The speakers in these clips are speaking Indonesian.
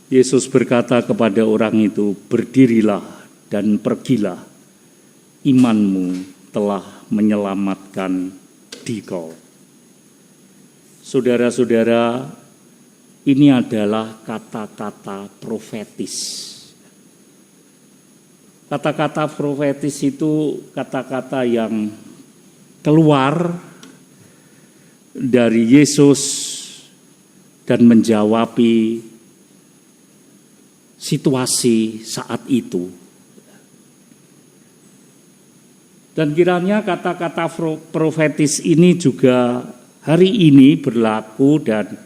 Yesus berkata kepada orang itu, "Berdirilah dan pergilah, imanmu telah menyelamatkan dikau." Saudara-saudara, ini adalah kata-kata profetis. Kata-kata profetis itu kata-kata yang keluar dari Yesus dan menjawabi situasi saat itu. Dan kiranya kata-kata profetis ini juga hari ini berlaku dan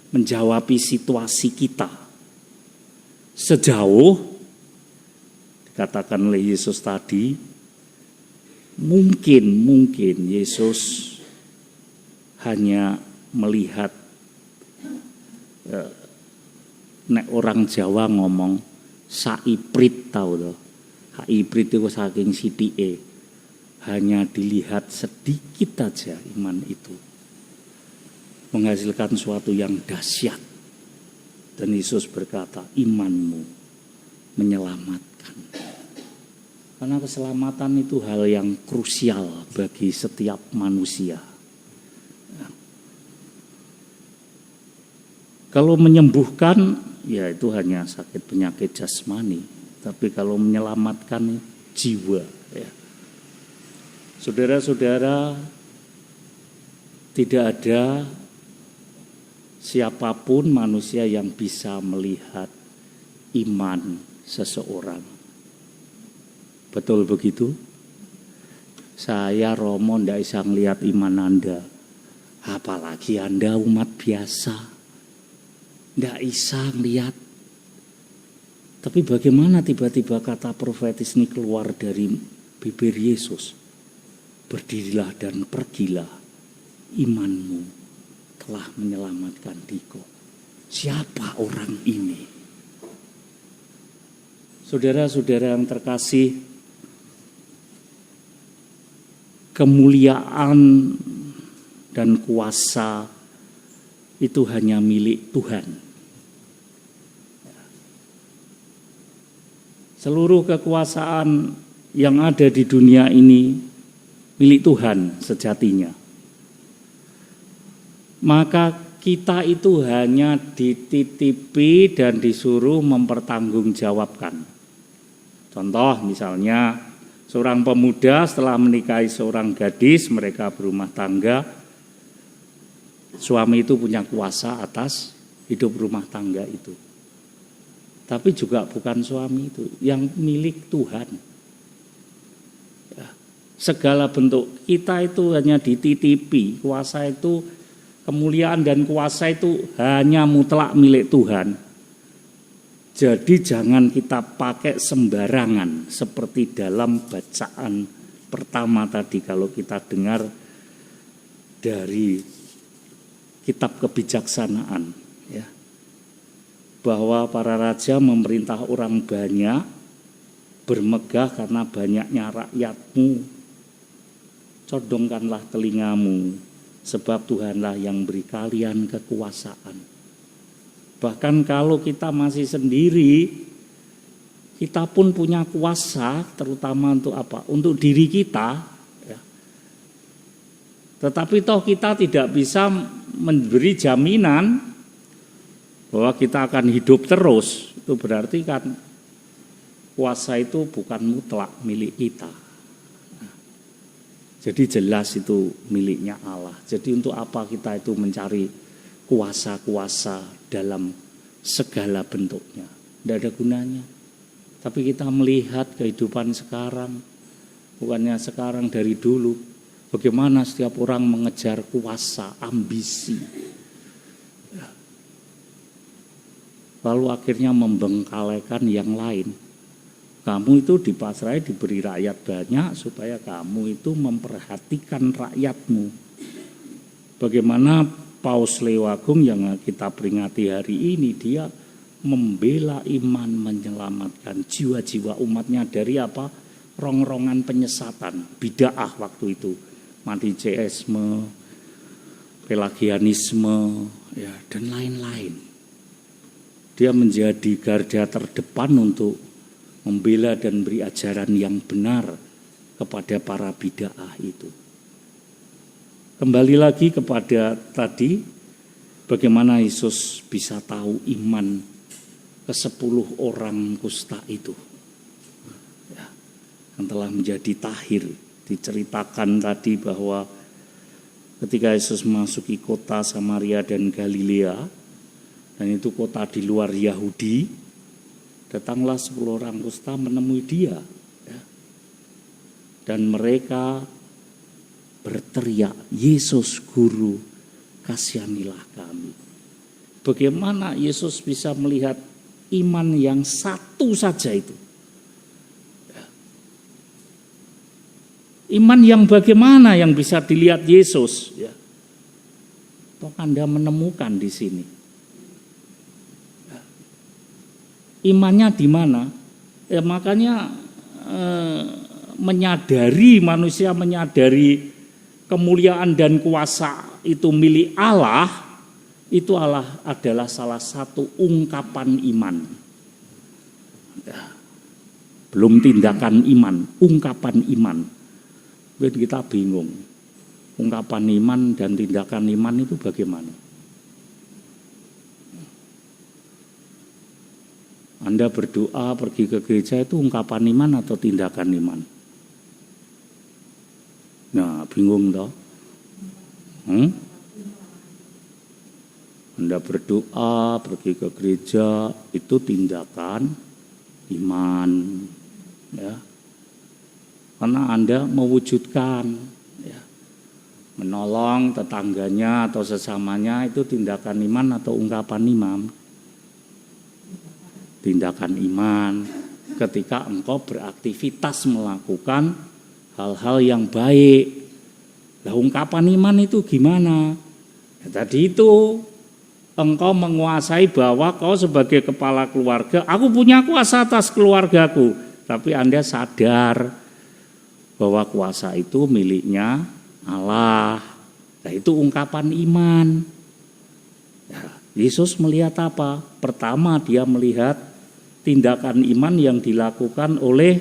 menjawabi situasi kita. Sejauh dikatakan oleh Yesus tadi, mungkin Yesus hanya melihat, nek orang Jawa ngomong saiprit, tahu toh. Saiprit itu saking sithike, hanya dilihat sedikit aja iman itu menghasilkan suatu yang dahsyat. Dan Yesus berkata, imanmu menyelamatkan. Karena keselamatan itu hal yang krusial bagi setiap manusia. Kalau menyembuhkan, ya itu hanya sakit penyakit jasmani. Tapi kalau menyelamatkan jiwa. Ya. Saudara-saudara, tidak ada siapapun manusia yang bisa melihat iman seseorang. Betul begitu? Saya Romo tidak bisa melihat iman Anda. Apalagi Anda umat biasa. Tidak bisa melihat. Tapi bagaimana tiba-tiba kata profetis ini keluar dari bibir Yesus? Berdirilah dan pergilah, imanmu telah menyelamatkan dikau. Siapa orang ini? Saudara-saudara yang terkasih, kemuliaan dan kuasa itu hanya milik Tuhan. Seluruh kekuasaan yang ada di dunia ini milik Tuhan sejatinya. Maka kita itu hanya dititipi dan disuruh mempertanggungjawabkan. Contoh misalnya seorang pemuda setelah menikahi seorang gadis, mereka berumah tangga. Suami itu punya kuasa atas hidup rumah tangga itu. Tapi juga bukan suami itu, yang milik Tuhan. Ya, segala bentuk kita itu hanya dititipi, kuasa itu, kemuliaan dan kuasa itu hanya mutlak milik Tuhan. Jadi jangan kita pakai sembarangan seperti dalam bacaan pertama tadi kalau kita dengar dari kitab kebijaksanaan, ya, bahwa para raja memerintah orang banyak bermegah karena banyaknya rakyatmu. Condongkanlah telingamu, sebab Tuhanlah yang beri kalian kekuasaan. Bahkan kalau kita masih sendiri, kita pun punya kuasa, terutama untuk apa? Untuk diri kita. Ya. Tetapi toh kita tidak bisa memberi jaminan bahwa kita akan hidup terus. Itu berarti kan kuasa itu bukan mutlak milik kita. Jadi jelas itu miliknya Allah. Jadi untuk apa kita itu mencari kuasa-kuasa dalam segala bentuknya? Tidak ada gunanya. Tapi kita melihat kehidupan sekarang, bukannya sekarang dari dulu, bagaimana setiap orang mengejar kuasa, ambisi. Lalu akhirnya membengkalikan yang lain. Kamu itu dipasrai diberi rakyat banyak supaya kamu itu memperhatikan rakyatmu. Bagaimana Paus Leo Agung yang kita peringati hari ini, dia membela iman, menyelamatkan jiwa-jiwa umatnya dari apa? Rongrongan penyesatan, bid'ah waktu itu, manicheisme, pelagianisme, ya, dan lain-lain. Dia menjadi garda terdepan untuk membela dan beri ajaran yang benar kepada para bid'ah itu. Kembali lagi kepada tadi, bagaimana Yesus bisa tahu iman ke-10 orang kusta itu, ya, yang telah menjadi tahir. Diceritakan tadi bahwa ketika Yesus memasuki kota Samaria dan Galilea, dan itu kota di luar Yahudi, datanglah 10 orang kusta menemui dia, ya. Dan mereka berteriak, "Yesus Guru, kasihanilah kami." Bagaimana Yesus bisa melihat iman yang satu saja itu? Iman yang bagaimana yang bisa dilihat Yesus? Ya. Toh Anda menemukan di sini. Imannya di mana? Ya, makanya manusia menyadari kemuliaan dan kuasa itu milik Allah, itu adalah salah satu ungkapan iman. Ya. Belum tindakan iman, ungkapan iman. Kita bingung, ungkapan iman dan tindakan iman itu bagaimana? Anda berdoa pergi ke gereja itu ungkapan iman atau tindakan iman? Nah, bingung toh? Anda berdoa pergi ke gereja itu tindakan iman, ya. Karena Anda mewujudkan, ya, menolong tetangganya atau sesamanya itu tindakan iman atau ungkapan iman? Tindakan iman ketika engkau beraktivitas melakukan hal-hal yang baik. Lah ungkapan iman itu gimana? Ya, tadi itu engkau menguasai bahwa kau sebagai kepala keluarga, aku punya kuasa atas keluargaku, tapi Anda sadar bahwa kuasa itu miliknya Allah. Nah, itu ungkapan iman. Ya, Yesus melihat apa? Pertama, dia melihat tindakan iman yang dilakukan oleh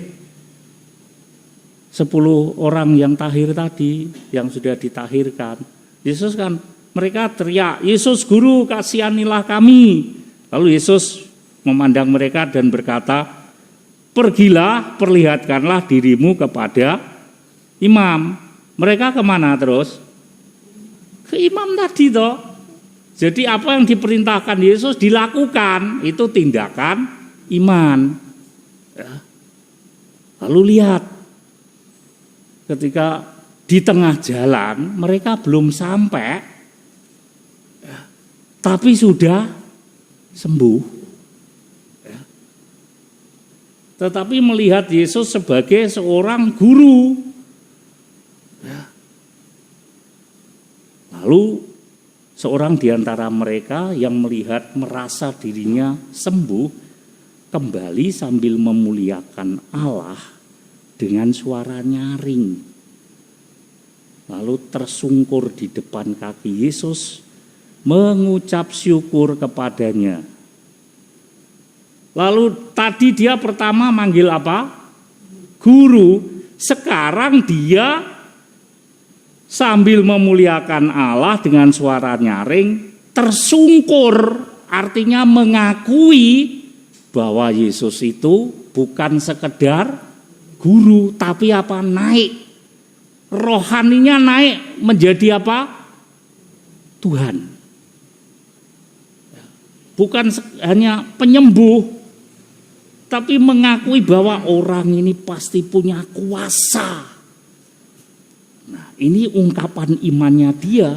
10 orang yang tahir tadi, yang sudah ditahirkan. Yesus kan, mereka teriak, "Yesus Guru, kasihanilah kami." Lalu Yesus memandang mereka dan berkata, "Pergilah, perlihatkanlah dirimu kepada imam." Mereka kemana terus? Ke imam tadi toh. Jadi apa yang diperintahkan Yesus dilakukan, itu tindakan iman. Ya. Lalu lihat, ketika di tengah jalan mereka belum sampai, ya, tapi sudah sembuh. Tetapi melihat Yesus sebagai seorang guru. Ya. Lalu seorang di antara mereka yang melihat merasa dirinya sembuh kembali sambil memuliakan Allah dengan suara nyaring. Lalu tersungkur di depan kaki Yesus mengucap syukur kepadanya. Lalu tadi dia pertama manggil apa? Guru. Sekarang dia sambil memuliakan Allah dengan suara nyaring, tersungkur, artinya mengakui bahwa Yesus itu bukan sekedar guru, tapi apa? Naik. Rohaninya naik menjadi apa? Tuhan. Bukan hanya penyembuh, tapi mengakui bahwa orang ini pasti punya kuasa. Nah, ini ungkapan imannya dia.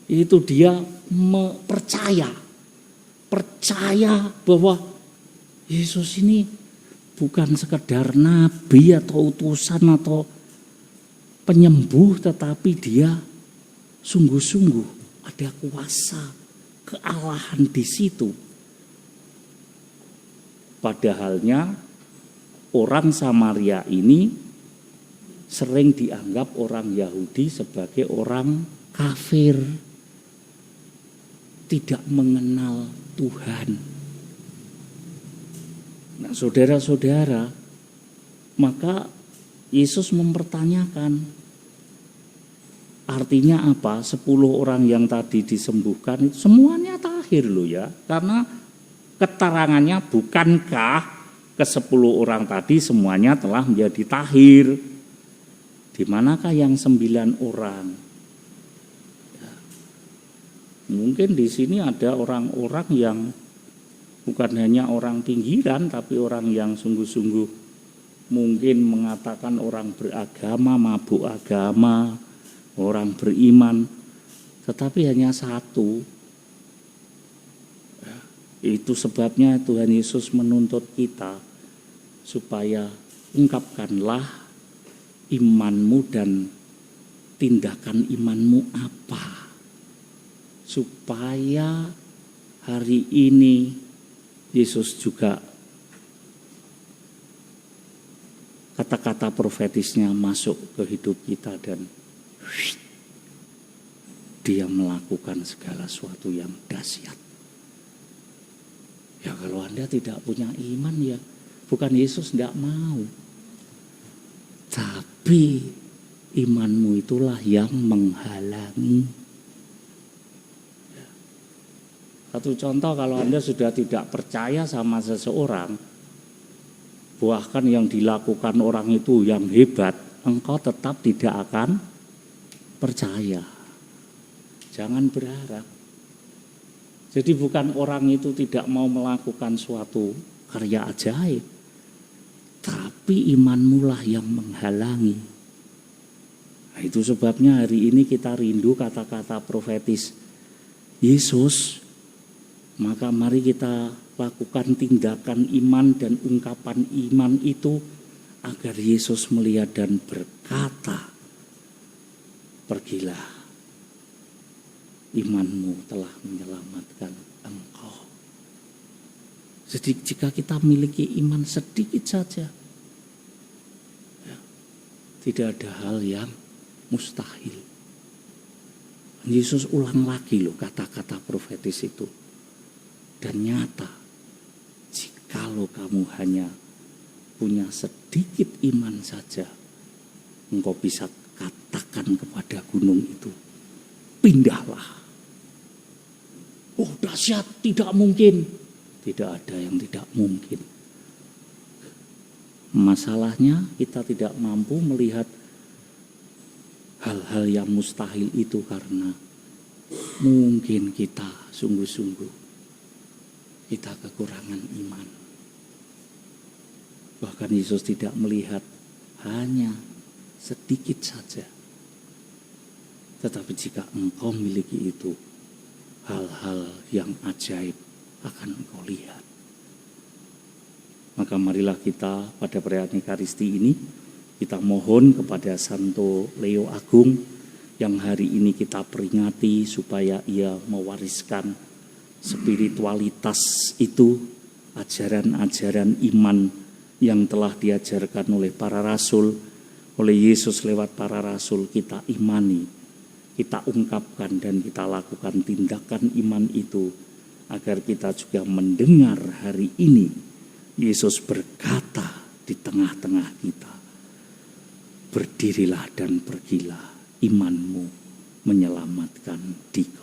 Itu dia percaya bahwa Yesus ini bukan sekedar nabi atau utusan atau penyembuh, tetapi dia sungguh-sungguh ada kuasa kealahan di situ. Padahalnya orang Samaria ini sering dianggap orang Yahudi sebagai orang kafir, tidak mengenal Tuhan. Nah, saudara-saudara, maka Yesus mempertanyakan, artinya apa? 10 orang yang tadi disembuhkan itu semuanya tahir loh ya. Karena keterangannya bukankah ke-10 orang tadi semuanya telah menjadi tahir. Di manakah yang 9 orang? Ya. Mungkin di sini ada orang-orang yang bukan hanya orang pinggiran, tapi orang yang sungguh-sungguh mungkin mengatakan orang beragama, mabuk agama, orang beriman, tetapi hanya satu. Itu sebabnya Tuhan Yesus menuntut kita supaya ungkapkanlah imanmu dan tindakan imanmu apa, supaya hari ini Yesus juga kata-kata profetisnya masuk ke hidup kita dan dia melakukan segala sesuatu yang dahsyat. Ya kalau Anda tidak punya iman ya bukan Yesus tidak mau. Tapi imanmu itulah yang menghalangi. Satu contoh, kalau Anda sudah tidak percaya sama seseorang, bahkan yang dilakukan orang itu yang hebat, engkau tetap tidak akan percaya. Jangan berharap. Jadi bukan orang itu tidak mau melakukan suatu karya ajaib, tapi imanmu lah yang menghalangi. Nah, itu sebabnya hari ini kita rindu kata-kata profetis Yesus. Maka mari kita lakukan tindakan iman dan ungkapan iman itu agar Yesus melihat dan berkata, pergilah, imanmu telah menyelamatkan engkau. Jadi jika kita memiliki iman sedikit saja, ya, tidak ada hal yang mustahil. Yesus ulang lagi loh kata-kata profetis itu. Dan nyata, jikalau kamu hanya punya sedikit iman saja, engkau bisa katakan kepada gunung itu, pindahlah. Oh dahsyat, tidak mungkin. Tidak ada yang tidak mungkin. Masalahnya kita tidak mampu melihat hal-hal yang mustahil itu karena mungkin kita sungguh-sungguh kita kekurangan iman. Bahkan Yesus tidak melihat hanya sedikit saja. Tetapi jika engkau memiliki itu, hal-hal yang ajaib akan engkau lihat. Maka marilah kita pada perayaan Ekaristi ini, kita mohon kepada Santo Leo Agung yang hari ini kita peringati supaya ia mewariskan spiritualitas itu, ajaran-ajaran iman yang telah diajarkan oleh para rasul, oleh Yesus lewat para rasul, kita imani, kita ungkapkan dan kita lakukan tindakan iman itu, agar kita juga mendengar hari ini Yesus berkata di tengah-tengah kita, berdirilah dan pergilah, imanmu menyelamatkan dikau.